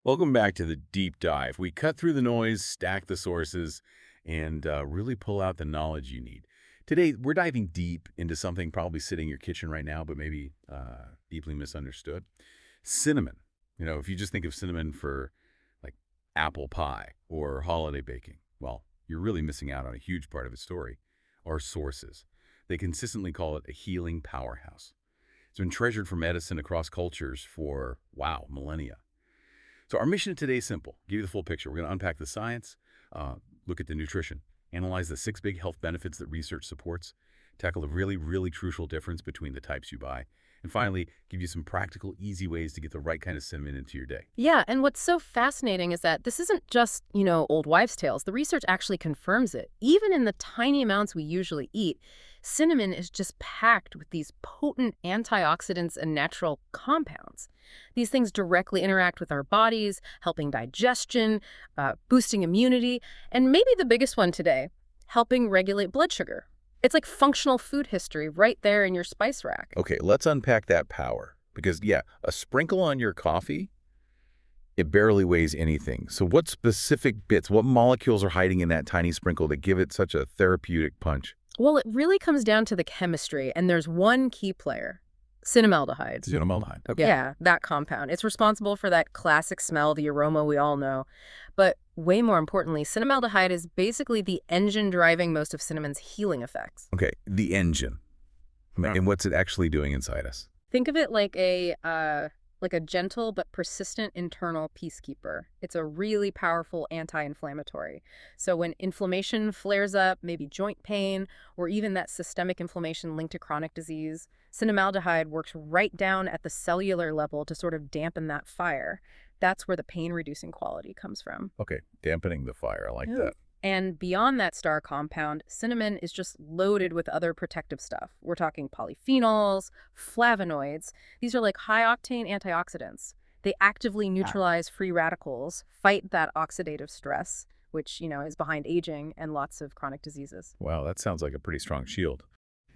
Welcome back to the deep dive. We cut through the noise, stack the sources, and really pull out the knowledge you need. Today, we're diving deep into something probably sitting in your kitchen right now, but maybe deeply misunderstood. Cinnamon. If you just think of cinnamon for like apple pie or holiday baking, well, you're really missing out on a huge part of its story. Our sources. They consistently call it a healing powerhouse. It's been treasured for medicine across cultures for, wow, millennia. So our mission today is simple. Give you the full picture. We're going to unpack the science, look at the nutrition, analyze the 6 big health benefits that research supports, tackle the really, really crucial difference between the types you buy, and finally, give you some practical, easy ways to get the right kind of cinnamon into your day. Yeah, and what's so fascinating is that this isn't just, old wives' tales. The research actually confirms it. Even in the tiny amounts we usually eat, cinnamon is just packed with these potent antioxidants and natural compounds. These things directly interact with our bodies, helping digestion, boosting immunity, and maybe the biggest one today, helping regulate blood sugar. It's like functional food history right there in your spice rack. Okay, let's unpack that power. Because, yeah, a sprinkle on your coffee, it barely weighs anything. So what specific bits, what molecules are hiding in that tiny sprinkle that give it such a therapeutic punch? Well, it really comes down to the chemistry, and there's one key player, cinnamaldehyde. Cinnamaldehyde. Okay. Yeah, that compound. It's responsible for that classic smell, the aroma we all know. But way more importantly, cinnamaldehyde is basically the engine driving most of cinnamon's healing effects. Okay, the engine. Yeah. And what's it actually doing inside us? Think of it like a gentle but persistent internal peacekeeper. It's a really powerful anti-inflammatory. So when inflammation flares up, maybe joint pain, or even that systemic inflammation linked to chronic disease, cinnamaldehyde works right down at the cellular level to sort of dampen that fire. That's where the pain-reducing quality comes from. Okay, dampening the fire. I like that. And beyond that star compound, cinnamon is just loaded with other protective stuff. We're talking polyphenols, flavonoids. These are like high-octane antioxidants. They actively neutralize free radicals, fight that oxidative stress, which, is behind aging and lots of chronic diseases. Wow, that sounds like a pretty strong shield.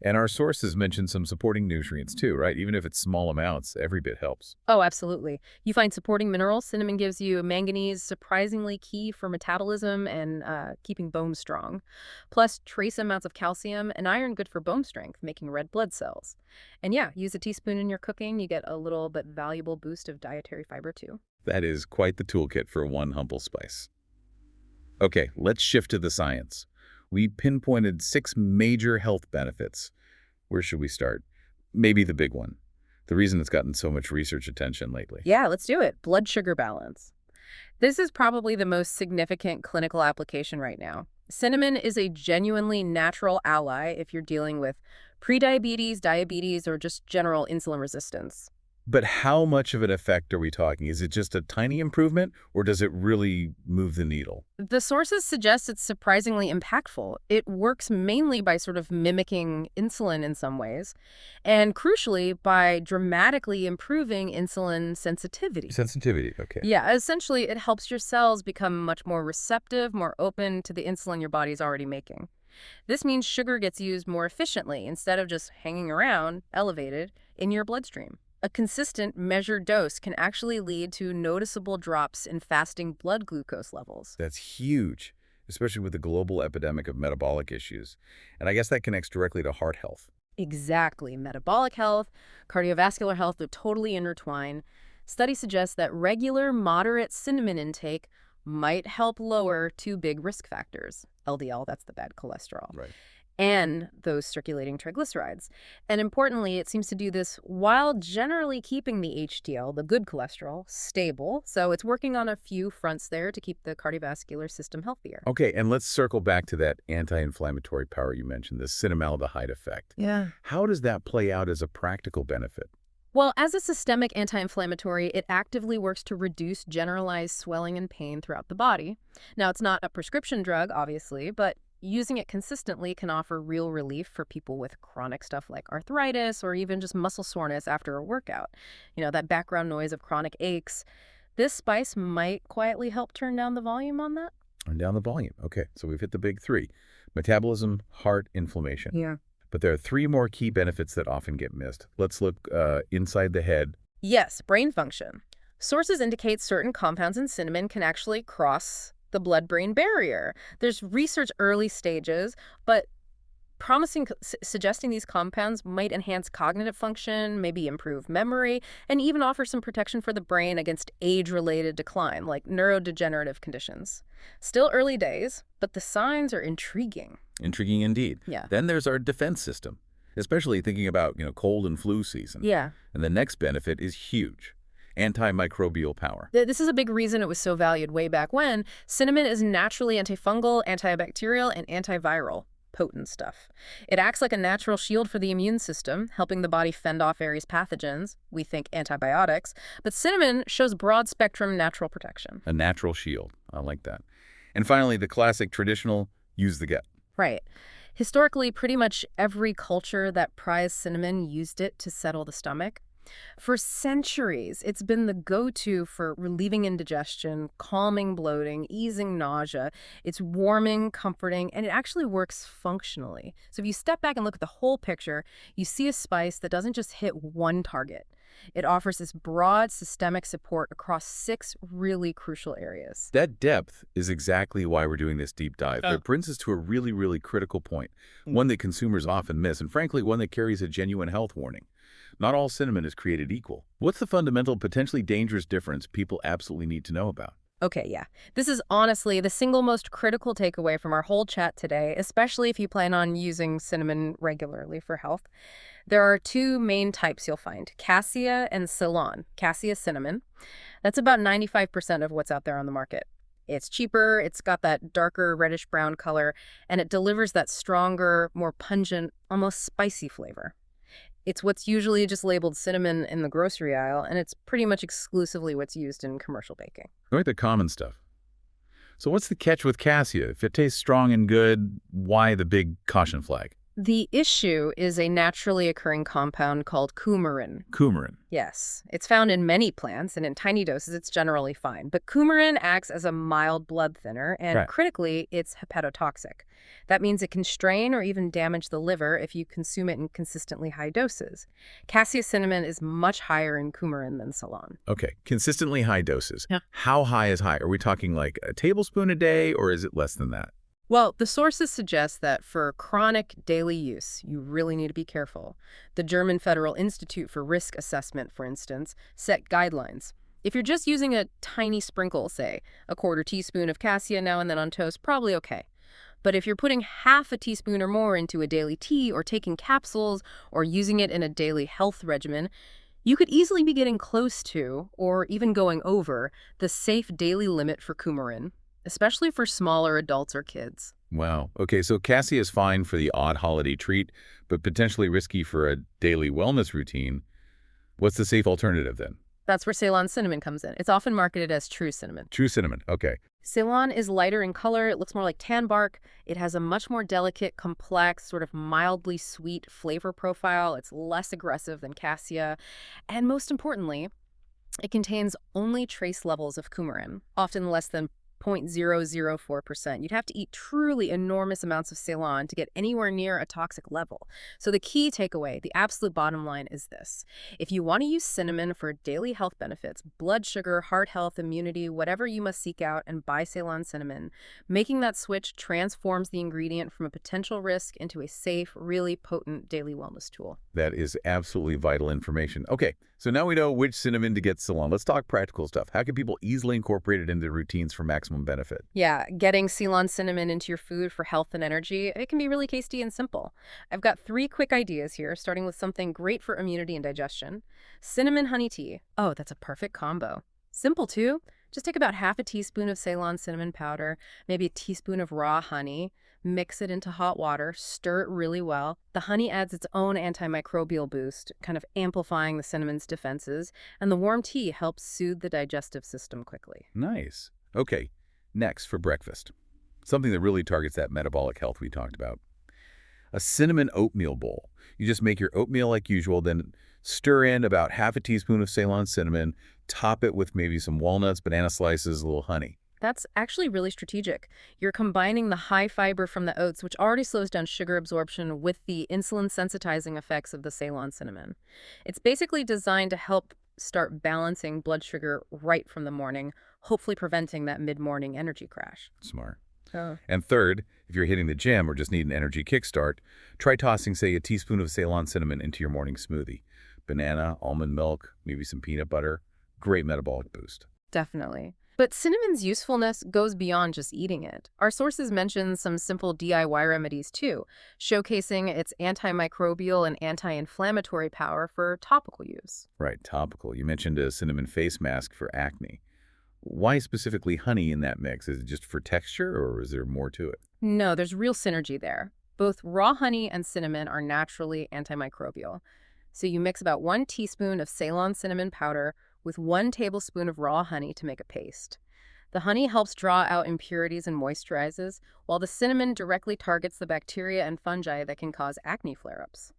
And our sources mention some supporting nutrients too, right? Even if it's small amounts, every bit helps. Oh, absolutely. You find supporting minerals. Cinnamon gives you manganese, surprisingly key for metabolism and keeping bones strong. Plus, trace amounts of calcium and iron good for bone strength, making red blood cells. And yeah, use a teaspoon in your cooking. You get a little but valuable boost of dietary fiber too. That is quite the toolkit for one humble spice. Okay, let's shift to the science. We pinpointed 6 major health benefits. Where should we start? Maybe the big one. The reason it's gotten so much research attention lately. Yeah, let's do it. Blood sugar balance. This is probably the most significant clinical application right now. Cinnamon is a genuinely natural ally if you're dealing with prediabetes, diabetes, or just general insulin resistance. But how much of an effect are we talking? Is it just a tiny improvement, or does it really move the needle? The sources suggest it's surprisingly impactful. It works mainly by sort of mimicking insulin in some ways, and crucially, by dramatically improving insulin sensitivity. Sensitivity, okay. Yeah, essentially, it helps your cells become much more receptive, more open to the insulin your body's already making. This means sugar gets used more efficiently instead of just hanging around, elevated, in your bloodstream. A consistent, measured dose can actually lead to noticeable drops in fasting blood glucose levels. That's huge, especially with the global epidemic of metabolic issues. And I guess that connects directly to heart health. Exactly. Metabolic health, cardiovascular health, they're totally intertwined. Studies suggest that regular, moderate cinnamon intake might help lower 2 big risk factors. LDL, that's the bad cholesterol. Right. And those circulating triglycerides. And importantly, it seems to do this while generally keeping the HDL, the good cholesterol, stable. So it's working on a few fronts there to keep the cardiovascular system healthier. Okay, and let's circle back to that anti-inflammatory power you mentioned, the cinnamaldehyde effect. Yeah. How does that play out as a practical benefit? Well, as a systemic anti-inflammatory, it actively works to reduce generalized swelling and pain throughout the body. Now, it's not a prescription drug, obviously, but using it consistently can offer real relief for people with chronic stuff like arthritis or even just muscle soreness after a workout. That background noise of chronic aches. This spice might quietly help turn down the volume on that. Turn down the volume. Okay, so we've hit the big 3. Metabolism, heart, inflammation. Yeah. But there are 3 more key benefits that often get missed. Let's look inside the head. Yes, brain function. Sources indicate certain compounds in cinnamon can actually cross the blood-brain barrier. There's research early stages, but suggesting these compounds might enhance cognitive function, maybe improve memory, and even offer some protection for the brain against age-related decline, like neurodegenerative conditions. Still early days, but the signs are intriguing. Intriguing indeed. Yeah. Then there's our defense system, especially thinking about, cold and flu season. Yeah. And the next benefit is huge. Antimicrobial power. This is a big reason it was so valued way back when. Cinnamon is naturally antifungal, antibacterial, and antiviral. Potent stuff. It acts like a natural shield for the immune system, helping the body fend off various pathogens, we think antibiotics, but cinnamon shows broad-spectrum natural protection. A natural shield. I like that. And finally, the classic traditional use the gut. Right. Historically, pretty much every culture that prized cinnamon used it to settle the stomach. For centuries, it's been the go-to for relieving indigestion, calming bloating, easing nausea. It's warming, comforting, and it actually works functionally. So if you step back and look at the whole picture, you see a spice that doesn't just hit one target. It offers this broad systemic support across 6 really crucial areas. That depth is exactly why we're doing this deep dive. It brings us to a really, really critical point, one that consumers often miss, and frankly, one that carries a genuine health warning. Not all cinnamon is created equal. What's the fundamental, potentially dangerous difference people absolutely need to know about? Okay, yeah. This is honestly the single most critical takeaway from our whole chat today, especially if you plan on using cinnamon regularly for health. There are 2 main types you'll find, Cassia and Ceylon. Cassia cinnamon. That's about 95% of what's out there on the market. It's cheaper, it's got that darker reddish-brown color, and it delivers that stronger, more pungent, almost spicy flavor. It's what's usually just labeled cinnamon in the grocery aisle, and it's pretty much exclusively what's used in commercial baking. Right, the common stuff. So what's the catch with Cassia? If it tastes strong and good, why the big caution flag? The issue is a naturally occurring compound called coumarin. Coumarin. Yes, it's found in many plants, and in tiny doses it's generally fine. But coumarin acts as a mild blood thinner, and Right. critically, it's hepatotoxic. That means it can strain or even damage the liver if you consume it in consistently high doses. Cassia cinnamon is much higher in coumarin than Ceylon. Okay, consistently high doses. Yeah. How high is high? Are we talking like a tablespoon a day, or is it less than that? Well, the sources suggest that for chronic daily use, you really need to be careful. The German Federal Institute for Risk Assessment, for instance, set guidelines. If you're just using a tiny sprinkle, say, a quarter teaspoon of cassia now and then on toast, probably okay. But if you're putting half a teaspoon or more into a daily tea or taking capsules or using it in a daily health regimen, you could easily be getting close to, or even going over, the safe daily limit for coumarin, especially for smaller adults or kids. Wow. Okay, so Cassia is fine for the odd holiday treat, but potentially risky for a daily wellness routine. What's the safe alternative then? That's where Ceylon cinnamon comes in. It's often marketed as true cinnamon. True cinnamon. Okay. Ceylon is lighter in color. It looks more like tan bark. It has a much more delicate, complex, sort of mildly sweet flavor profile. It's less aggressive than cassia. And most importantly, it contains only trace levels of coumarin, often less than 0.004%. You'd have to eat truly enormous amounts of Ceylon to get anywhere near a toxic level. So the key takeaway, the absolute bottom line is this. If you want to use cinnamon for daily health benefits, blood sugar, heart health, immunity, whatever you must seek out and buy Ceylon cinnamon, making that switch transforms the ingredient from a potential risk into a safe, really potent daily wellness tool. That is absolutely vital information. Okay, so now we know which cinnamon to get Ceylon. Let's talk practical stuff. How can people easily incorporate it into their routines for maximum benefit? Yeah, getting Ceylon cinnamon into your food for health and energy, it can be really tasty and simple. I've got 3 quick ideas here, starting with something great for immunity and digestion. Cinnamon honey tea. Oh, that's a perfect combo. Simple too. Just take about half a teaspoon of Ceylon cinnamon powder, maybe a teaspoon of raw honey, mix it into hot water, stir it really well. The honey adds its own antimicrobial boost, kind of amplifying the cinnamon's defenses, and the warm tea helps soothe the digestive system quickly. Nice. Okay, next for breakfast. Something that really targets that metabolic health we talked about. A cinnamon oatmeal bowl. You just make your oatmeal like usual, then stir in about half a teaspoon of Ceylon cinnamon, top it with maybe some walnuts, banana slices, a little honey. That's actually really strategic. You're combining the high fiber from the oats, which already slows down sugar absorption, with the insulin sensitizing effects of the Ceylon cinnamon. It's basically designed to help start balancing blood sugar right from the morning, hopefully preventing that mid-morning energy crash. Smart. Oh. And third, if you're hitting the gym or just need an energy kickstart, try tossing, say, a teaspoon of Ceylon cinnamon into your morning smoothie. Banana, almond milk, maybe some peanut butter. Great metabolic boost. Definitely. But cinnamon's usefulness goes beyond just eating it. Our sources mention some simple DIY remedies too, showcasing its antimicrobial and anti-inflammatory power for topical use. Right, topical. You mentioned a cinnamon face mask for acne. Why specifically honey in that mix? Is it just for texture or is there more to it? No, there's real synergy there. Both raw honey and cinnamon are naturally antimicrobial. So you mix about 1 teaspoon of Ceylon cinnamon powder with 1 tablespoon of raw honey to make a paste. The honey helps draw out impurities and moisturizes, while the cinnamon directly targets the bacteria and fungi that can cause acne flare-ups.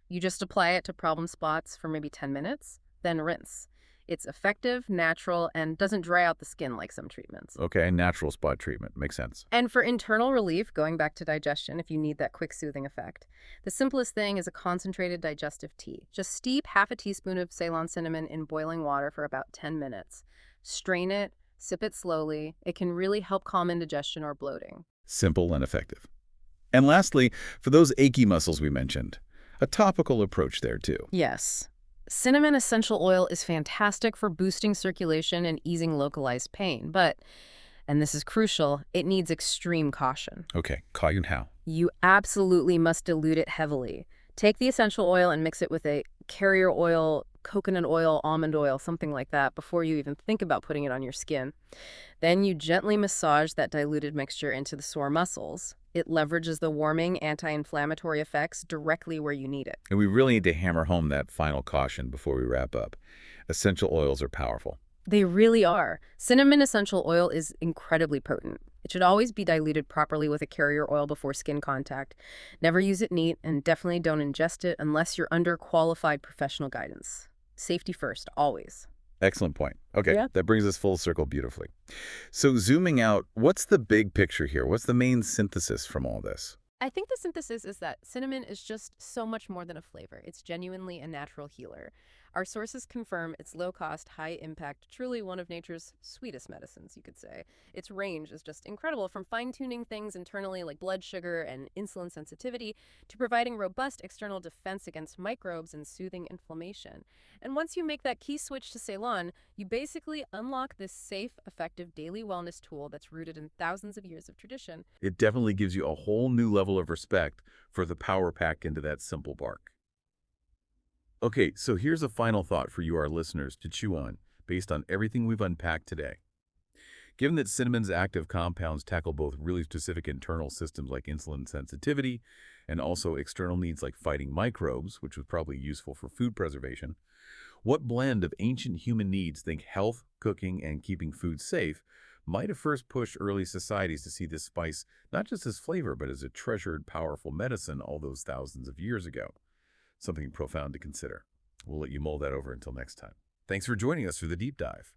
You just apply it to problem spots for maybe 10 minutes, then rinse. It's effective, natural, and doesn't dry out the skin like some treatments. Okay, natural spot treatment. Makes sense. And for internal relief, going back to digestion, if you need that quick soothing effect, the simplest thing is a concentrated digestive tea. Just steep half a teaspoon of Ceylon cinnamon in boiling water for about 10 minutes. Strain it, sip it slowly. It can really help calm indigestion or bloating. Simple and effective. And lastly, for those achy muscles we mentioned, a topical approach there too. Yes. Cinnamon essential oil is fantastic for boosting circulation and easing localized pain, but, and this is crucial, it needs extreme caution. Okay, caution how? You absolutely must dilute it heavily. Take the essential oil and mix it with a carrier oil, coconut oil, almond oil, something like that, before you even think about putting it on your skin. Then you gently massage that diluted mixture into the sore muscles. It leverages the warming, anti-inflammatory effects directly where you need it. And we really need to hammer home that final caution before we wrap up. Essential oils are powerful. They really are. Cinnamon essential oil is incredibly potent. It should always be diluted properly with a carrier oil before skin contact. Never use it neat, and definitely don't ingest it unless you're under qualified professional guidance. Safety first, always. Excellent point. Okay, Yeah. that brings us full circle beautifully. So zooming out, what's the big picture here? What's the main synthesis from all this? I think the synthesis is that cinnamon is just so much more than a flavor. It's genuinely a natural healer. Our sources confirm it's low-cost, high-impact, truly one of nature's sweetest medicines, you could say. Its range is just incredible, from fine-tuning things internally like blood sugar and insulin sensitivity to providing robust external defense against microbes and soothing inflammation. And once you make that key switch to Ceylon, you basically unlock this safe, effective daily wellness tool that's rooted in thousands of years of tradition. It definitely gives you a whole new level of respect for the power packed into that simple bark. Okay, so here's a final thought for you, our listeners, to chew on, based on everything we've unpacked today. Given that cinnamon's active compounds tackle both really specific internal systems like insulin sensitivity and also external needs like fighting microbes, which was probably useful for food preservation, what blend of ancient human needs, think health, cooking, and keeping food safe, might have first pushed early societies to see this spice not just as flavor, but as a treasured, powerful medicine all those thousands of years ago? Something profound to consider. We'll let you mull that over until next time. Thanks for joining us for the deep dive.